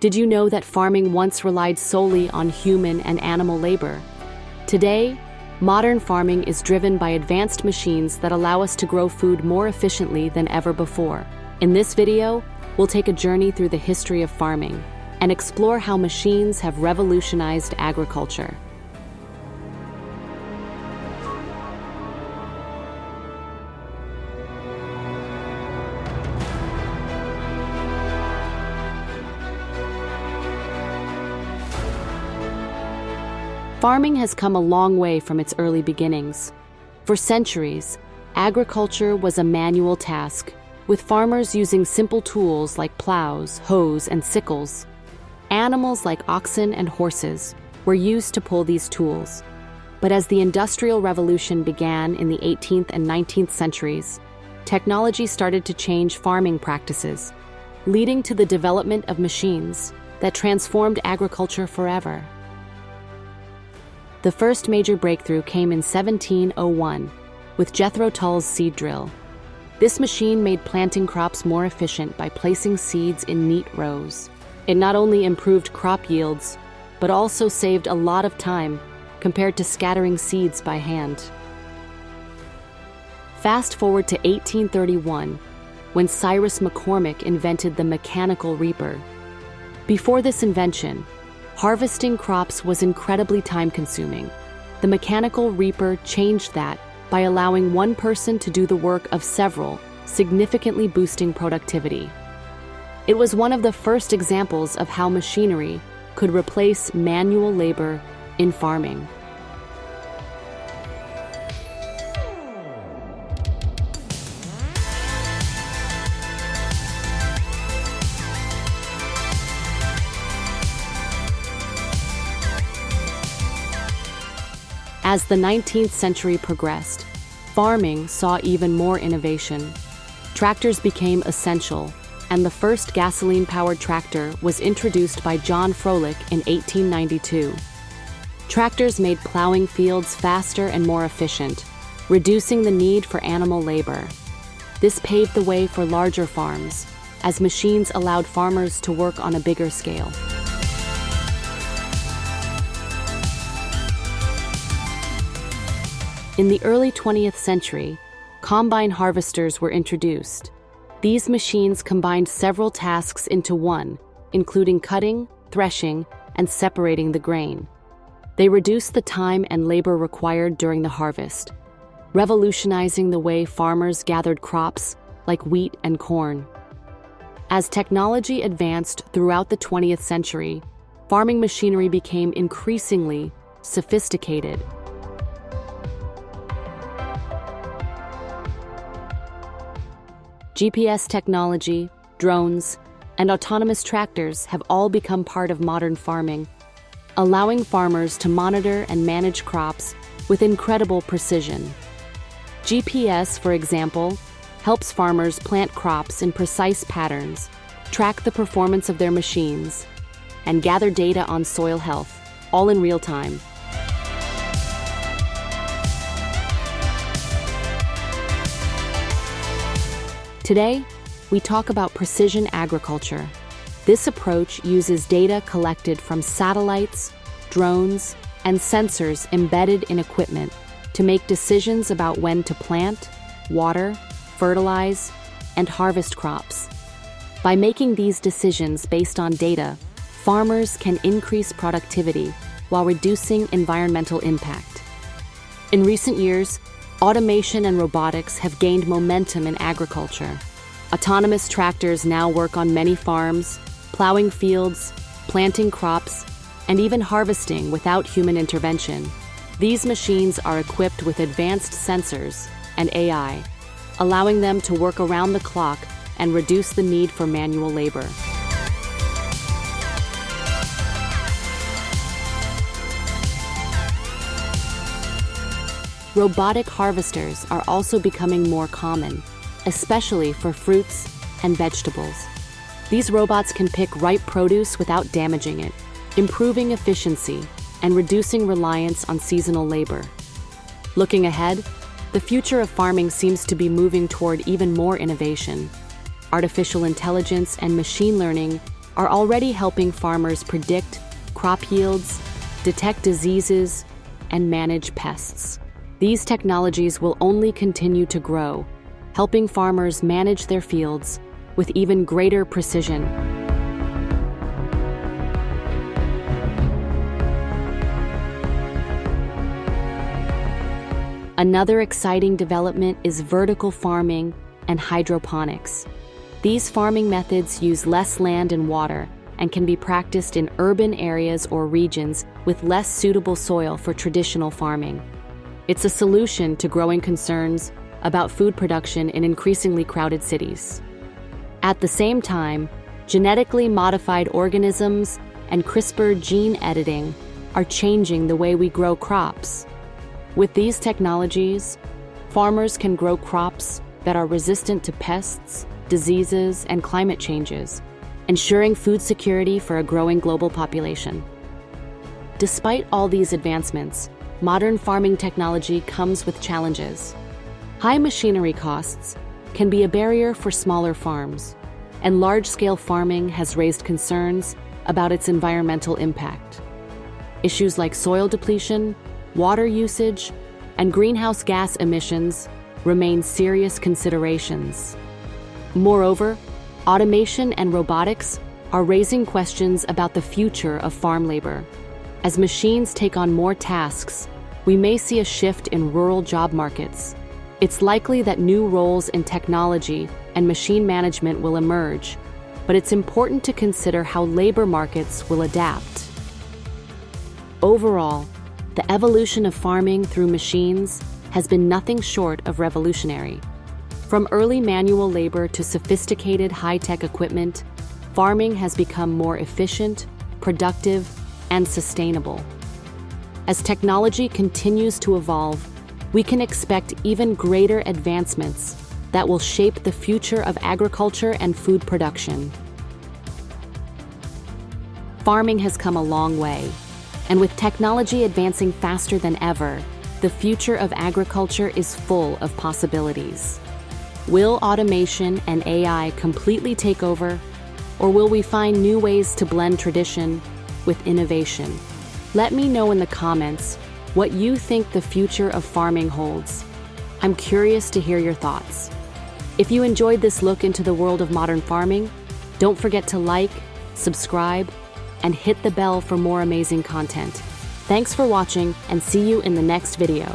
Did you know that farming once relied solely on human and animal labor? Today, modern farming is driven by advanced machines that allow us to grow food more efficiently than ever before. In this video, we'll take a journey through the history of farming and explore how machines have revolutionized agriculture. Farming has come a long way from its early beginnings. For centuries, agriculture was a manual task, with farmers using simple tools like plows, hoes, and sickles. Animals like oxen and horses were used to pull these tools. But as the Industrial Revolution began in the 18th and 19th centuries, technology started to change farming practices, leading to the development of machines that transformed agriculture forever. The first major breakthrough came in 1701 with Jethro Tull's seed drill. This machine made planting crops more efficient by placing seeds in neat rows. It not only improved crop yields, but also saved a lot of time compared to scattering seeds by hand. Fast forward to 1831, when Cyrus McCormick invented the mechanical reaper. Before this invention, harvesting crops was incredibly time-consuming. The mechanical reaper changed that by allowing one person to do the work of several, significantly boosting productivity. It was one of the first examples of how machinery could replace manual labor in farming. As the 19th century progressed, farming saw even more innovation. Tractors became essential, and the first gasoline-powered tractor was introduced by John Froelich in 1892. Tractors made plowing fields faster and more efficient, reducing the need for animal labor. This paved the way for larger farms, as machines allowed farmers to work on a bigger scale. In the early 20th century, combine harvesters were introduced. These machines combined several tasks into one, including cutting, threshing, and separating the grain. They reduced the time and labor required during the harvest, revolutionizing the way farmers gathered crops like wheat and corn. As technology advanced throughout the 20th century, farming machinery became increasingly sophisticated. GPS technology, drones, and autonomous tractors have all become part of modern farming, allowing farmers to monitor and manage crops with incredible precision. GPS, for example, helps farmers plant crops in precise patterns, track the performance of their machines, and gather data on soil health, all in real time. Today, we talk about precision agriculture. This approach uses data collected from satellites, drones, and sensors embedded in equipment to make decisions about when to plant, water, fertilize, and harvest crops. By making these decisions based on data, farmers can increase productivity while reducing environmental impact. In recent years, automation and robotics have gained momentum in agriculture. Autonomous tractors now work on many farms, plowing fields, planting crops, and even harvesting without human intervention. These machines are equipped with advanced sensors and AI, allowing them to work around the clock and reduce the need for manual labor. Robotic harvesters are also becoming more common, especially for fruits and vegetables. These robots can pick ripe produce without damaging it, improving efficiency and reducing reliance on seasonal labor. Looking ahead, the future of farming seems to be moving toward even more innovation. Artificial intelligence and machine learning are already helping farmers predict crop yields, detect diseases, and manage pests. These technologies will only continue to grow, helping farmers manage their fields with even greater precision. Another exciting development is vertical farming and hydroponics. These farming methods use less land and water and can be practiced in urban areas or regions with less suitable soil for traditional farming. It's a solution to growing concerns about food production in increasingly crowded cities. At the same time, genetically modified organisms and CRISPR gene editing are changing the way we grow crops. With these technologies, farmers can grow crops that are resistant to pests, diseases, and climate changes, ensuring food security for a growing global population. Despite all these advancements, modern farming technology comes with challenges. High machinery costs can be a barrier for smaller farms, and large-scale farming has raised concerns about its environmental impact. Issues like soil depletion, water usage, and greenhouse gas emissions remain serious considerations. Moreover, automation and robotics are raising questions about the future of farm labor. As machines take on more tasks, we may see a shift in rural job markets. It's likely that new roles in technology and machine management will emerge, but it's important to consider how labor markets will adapt. Overall, the evolution of farming through machines has been nothing short of revolutionary. From early manual labor to sophisticated high-tech equipment, farming has become more efficient, productive, and sustainable. As technology continues to evolve, we can expect even greater advancements that will shape the future of agriculture and food production. Farming has come a long way, and with technology advancing faster than ever, the future of agriculture is full of possibilities. Will automation and AI completely take over, or will we find new ways to blend tradition with innovation? Let me know in the comments what you think the future of farming holds. I'm curious to hear your thoughts. If you enjoyed this look into the world of modern farming, don't forget to like, subscribe, and hit the bell for more amazing content. Thanks for watching, and see you in the next video.